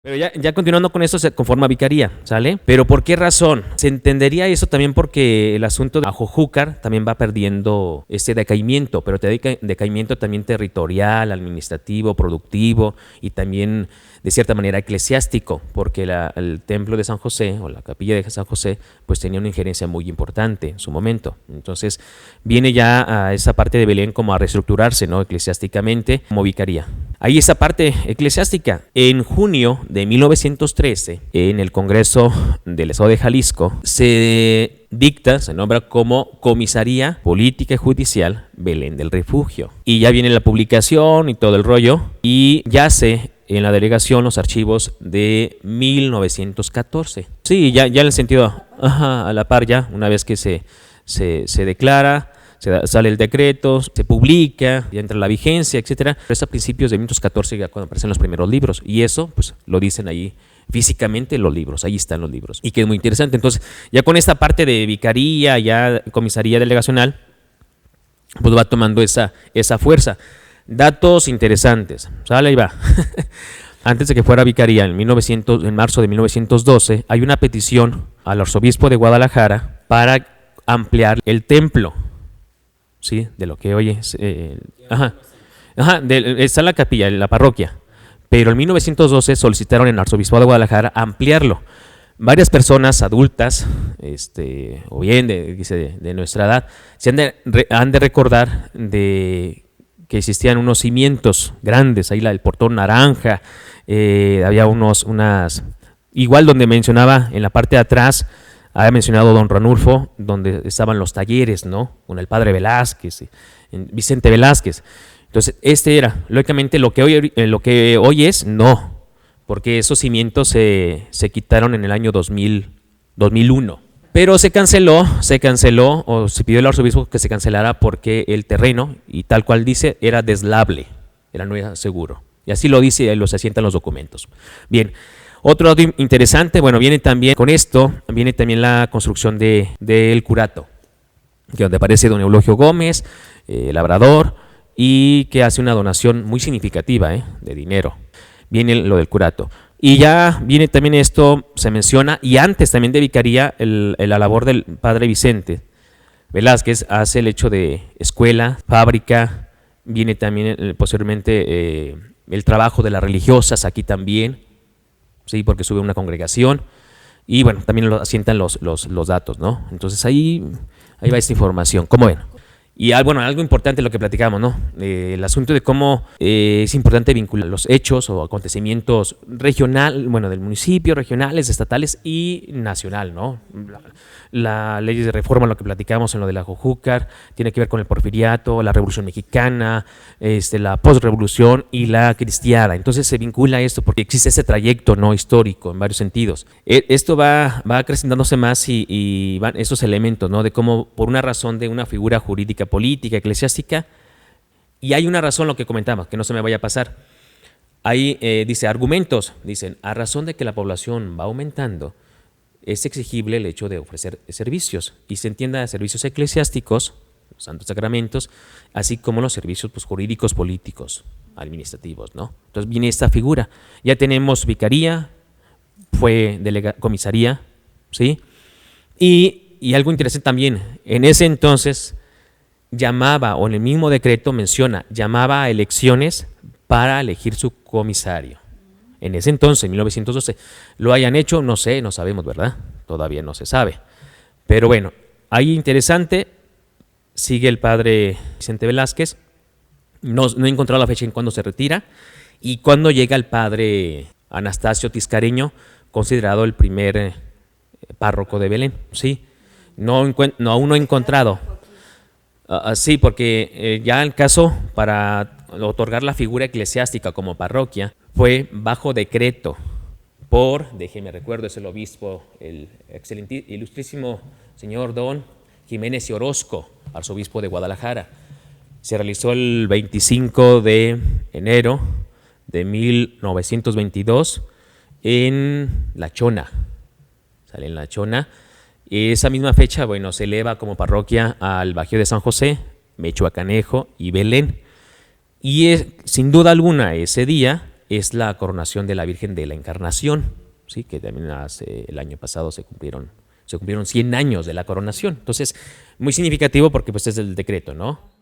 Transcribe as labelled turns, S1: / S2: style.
S1: Pero ya continuando con eso, se conforma vicaría, ¿sale? Pero ¿por qué razón? Se entendería eso también porque el asunto de Ajojúcar también va perdiendo ese decaimiento, pero decaimiento también territorial, administrativo, productivo y también de cierta manera eclesiástico, porque el templo de San José o la capilla de San José pues tenía una injerencia muy importante en su momento. Entonces viene ya a esa parte de Belén como a reestructurarse, ¿no? Eclesiásticamente como vicaría. Ahí esa parte eclesiástica. En junio de 1913, en el Congreso del Estado de Jalisco, se nombra como Comisaría Política y Judicial Belén del Refugio. Y ya viene la publicación y todo el rollo, y yace en la delegación los archivos de 1914. Sí, ya en el sentido, a la par ya, una vez que se declara, sale el decreto, se publica, ya entra la vigencia, etcétera. Pero es a principios de 1914 ya cuando aparecen los primeros libros, y eso pues lo dicen ahí físicamente los libros, ahí están los libros, y que es muy interesante. Entonces ya con esta parte de vicaría, ya comisaría delegacional, pues va tomando esa fuerza. Datos interesantes, sale, ahí va. Antes de que fuera vicaría, en marzo de 1912, hay una petición al arzobispo de Guadalajara para ampliar el templo, ¿sí? De lo que hoy es. Está la capilla, la parroquia. Pero en 1912 solicitaron en el arzobispo de Guadalajara ampliarlo. Varias personas adultas, o bien de nuestra edad, han de recordar de que existían unos cimientos grandes, ahí el portón naranja, había igual donde mencionaba en la parte de atrás, había mencionado don Ranulfo, donde estaban los talleres, ¿no? Con el padre Velázquez, Vicente Velázquez. Entonces, era, lógicamente, lo que hoy es, no, porque esos cimientos se quitaron en el año 2001. Pero se canceló, o se pidió al arzobispo que se cancelara porque el terreno, y tal cual dice, era deslable, no era seguro. Y así lo dice y los asientan los documentos. Bien, otro dato interesante, bueno, viene también la construcción del curato, que donde aparece don Eulogio Gómez, labrador, y que hace una donación muy significativa de dinero. Viene lo del curato. Y ya viene también esto, se menciona, y antes también de vicaría, la labor del padre Vicente Velázquez hace el hecho de escuela, fábrica, viene también posteriormente el trabajo de las religiosas aquí también, sí, porque sube una congregación, y bueno, también lo asientan los datos, ¿no? Entonces ahí va esta información, ¿cómo ven? Y algo importante lo que platicamos, ¿no? El asunto de cómo es importante vincular los hechos o acontecimientos del municipio, regionales, estatales y nacional, ¿no? La ley de reforma, lo que platicamos en lo de la Ajojúcar, tiene que ver con el porfiriato, la Revolución Mexicana, la posrevolución y la cristiada. Entonces se vincula esto porque existe ese trayecto, ¿no? Histórico en varios sentidos. Esto va acrecentándose más y van esos elementos, ¿no? De cómo por una razón de una figura jurídica, política, eclesiástica, y hay una razón, lo que comentaba, que no se me vaya a pasar. Ahí dice argumentos, dicen, a razón de que la población va aumentando, es exigible el hecho de ofrecer servicios, y se entienda servicios eclesiásticos, los santos sacramentos, así como los servicios jurídicos, políticos, administrativos, ¿no? Entonces viene esta figura. Ya tenemos vicaría, fue comisaría, ¿sí? Y algo interesante también, en ese entonces llamaba, o en el mismo decreto llamaba a elecciones para elegir su comisario. En ese entonces, en 1912, lo hayan hecho, no sé, no sabemos, ¿verdad? Todavía no se sabe. Pero bueno, ahí interesante, sigue el padre Vicente Velázquez, no he encontrado la fecha en cuándo se retira, y cuándo llega el padre Anastasio Tiscareño, considerado el primer párroco de Belén, ¿sí? Aún no he encontrado. Sí, porque ya el caso para otorgar la figura eclesiástica como parroquia fue bajo decreto déjeme recuerdo, es el obispo, el ilustrísimo señor don Jiménez y Orozco, arzobispo de Guadalajara. Se realizó el 25 de enero de 1922 en La Chona. Sale en La Chona. Esa misma fecha, se eleva como parroquia al Bajío de San José, Mechoacanejo y Belén. Y sin duda alguna, ese día es la coronación de la Virgen de la Encarnación, ¿sí? Que también el año pasado se cumplieron 100 años de la coronación. Entonces, muy significativo porque pues es el decreto, ¿no?